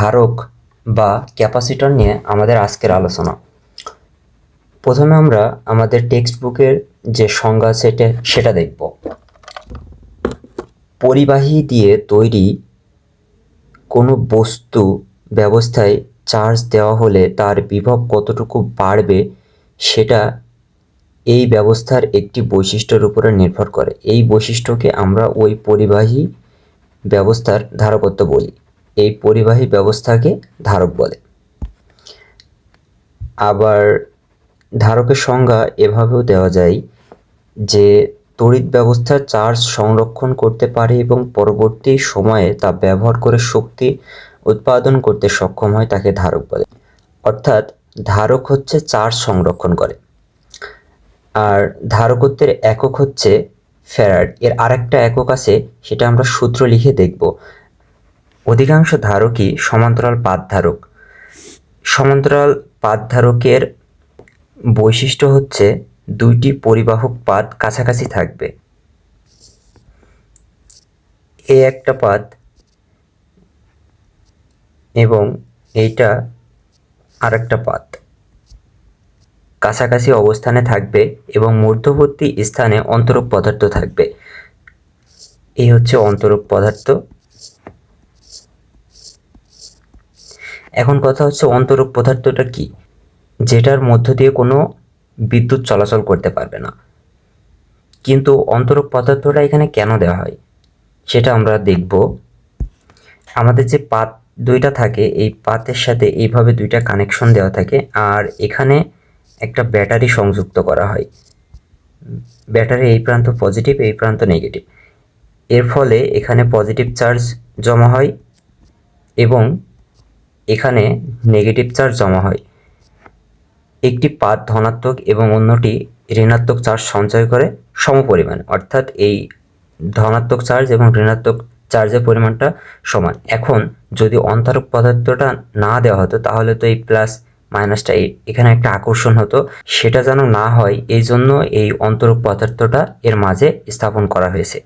ধারক বা ক্যাপাসিটর নিয়ে আমাদের আজকের আলোচনা। প্রথমে আমরা আমাদের টেক্সট বুকের যে সংজ্ঞা সেটা দেখব। পরিবাহী দিয়ে তৈরি কোনো বস্তু ব্যবস্থায় চার্জ দেওয়া হলে তার বিভব কতটুকু বাড়বে সেটা এই ব্যবস্থার একটি বৈশিষ্ট্যের উপরে নির্ভর করে। এই বৈশিষ্ট্যকে আমরা ওই পরিবাহী ব্যবস্থার ধারকত্ব বলি। এই পরিবাহী ব্যবস্থাকে ধারক বলে। আবার ধারকের সংজ্ঞা এভাবেও দেওয়া যায় যে তড়িৎ ব্যবস্থার চার্জ সংরক্ষণ করতে পারে এবং পরবর্তী সময়ে তা ব্যবহার করে শক্তি উৎপাদন করতে সক্ষম হয়, তাকে ধারক বলে। অর্থাৎ ধারক হচ্ছে চার্জ সংরক্ষণ করে। আর ধারকত্বের একক হচ্ছে ফ্যারাড। এর আরেকটা একক আছে, সেটা আমরা সূত্র লিখে দেখব। অধিকাংশ ধারকই সমান্তরাল পাত ধারক। সমান্তরাল পাত ধারকের বৈশিষ্ট্য হচ্ছে দুইটি পরিবাহক পাত কাছাকাছি থাকবে। এ একটা পাত এবং এইটা আরেকটা পাত কাছাকাছি অবস্থানে থাকবে এবং মধ্যবর্তী স্থানে অন্তরক পদার্থ থাকবে। এই হচ্ছে অন্তরক পদার্থ। এখন কথা হচ্ছে অন্তরক পদার্থটা কি? যেটার মধ্য দিয়ে কোনো বিদ্যুৎ চলাচল করতে পারবে না। কিন্তু অন্তরক পদার্থটা এখানে কেন দেওয়া হয় সেটা আমরা দেখব। আমাদের যে পাত দুইটা থাকে, এই পাতের সাথে এইভাবে দুইটা কানেকশন দেওয়া থাকে, আর এখানে একটা ব্যাটারি সংযুক্ত করা হয়। ব্যাটারি এই প্রান্ত পজিটিভ, এই প্রান্ত নেগেটিভ। এর ফলে এখানে পজিটিভ চার্জ জমা হয় এবং এখানে নেগেটিভ চার্জ জমা হয়। একটি পাত ধনাত্মক এবং অন্যটি ঋণাত্মক চার্জ সঞ্চয় করে সমপরিমাণ, অর্থাৎ এই ধনাত্মক চার্জ এবং ঋণাত্মক চার্জের পরিমাণটা সমান। এখন যদি অন্তরক পদার্থটা না দেওয়া হতো তাহলে তো এই প্লাস মাইনাসটা এখানে একটা আকর্ষণ হতো, সেটা যেন না হয় এই জন্য এই অন্তরক পদার্থটা এর মাঝে স্থাপন করা হয়েছে,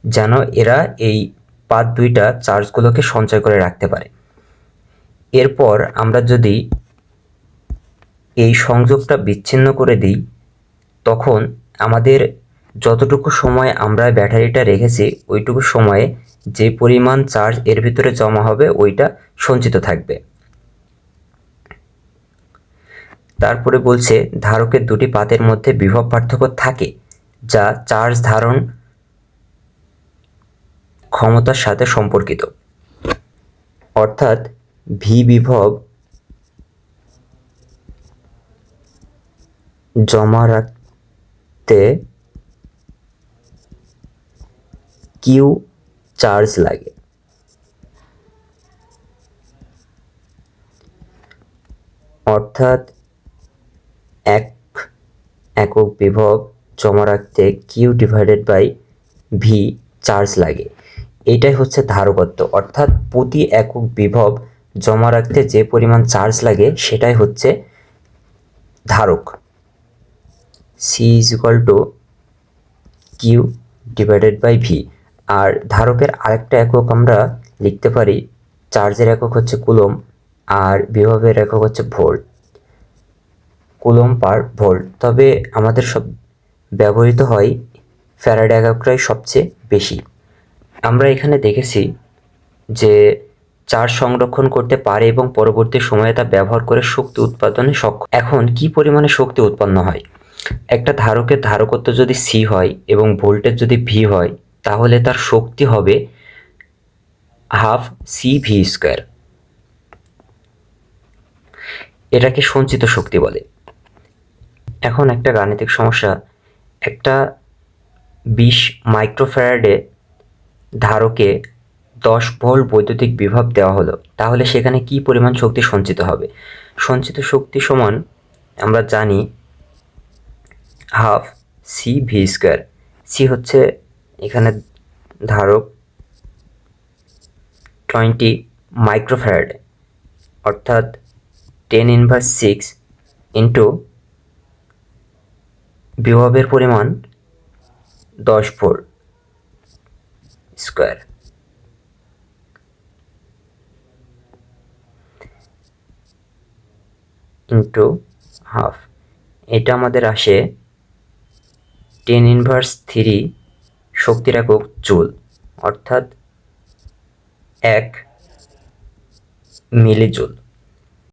যেন এরা এই পাত দুইটা চার্জগুলোকে সঞ্চয় করে রাখতে পারে। এরপর আমরা যদি এই সংযোগটা বিচ্ছিন্ন করে দিই, তখন আমাদের যতটুকু সময় আমরা ব্যাটারিটা রেখেছি ওইটুকু সময়ে যে পরিমাণ চার্জ এর ভিতরে জমা হবে ওইটা সঞ্চিত থাকবে। তারপরে বলছে ধারকের দুটি পাতের মধ্যে বিভব পার্থক্য থাকে যা চার্জ ধারণ ক্ষমতার সাথে সম্পর্কিত। অর্থাৎ ভি বিভব জমা রাখতে কিউ চার্জ লাগে। অর্থাৎ এক একক বিভব জমা রাখতে Q divided by V charge লাগে। এটাই হচ্ছে ধারকত্ব। অর্থাৎ প্রতি একক বিভব জমা রাখতে যে পরিমাণ চার্জ লাগে সেটাই হচ্ছে ধারক। C is equal to Q divided by V. আর ধারকের আরেকটা একক আমরা লিখতে পারি, চার্জের একক হচ্ছে কুলম আর বিভবের একক হচ্ছে ভোল্ট, কুলম পার ভোল্ট। তবে আমাদের সব ব্যবহৃত হয় ফ্যারাডে এককটাই সবচেয়ে বেশি। আমরা এখানে দেখেছি যে চার্জ সংরক্ষণ করতে পারে এবং পরবর্তী সময়ে তা ব্যবহার করে শক্তি উৎপাদনে সক্ষম। এখন কি পরিমাণে শক্তি উৎপন্ন হয়? একটা ধারকের ধারকত্ব যদি সি হয় এবং ভোল্টেজ যদি ভি হয়, তাহলে তার শক্তি হবে হাফ সি ভি স্কোয়ার। এটাকে সঞ্চিত শক্তি বলে। এখন একটা গাণিতিক সমস্যা, একটা 20 মাইক্রোফ্যারাডে ধারকে 10 ভোল্ট বৈদ্যুতিক বিভব দেওয়া হলো, তাহলে সেখানে কি পরিমাণ শক্তি সঞ্চিত হবে? সঞ্চিত শক্তি সমান আমরা জানি half C V square. C হচ্ছে এখানে ধারক 20 মাইক্রোফ্যারাডে, অর্থাৎ 10⁻6 ইন্টু বিভবের পরিমাণ 10 ভোল্ট স্কোয়ার। ইন্টু হাফ, এটা আমাদের আসে 10⁻³ শক্তির একক জুল, অর্থাৎ 1 মিলি জুল।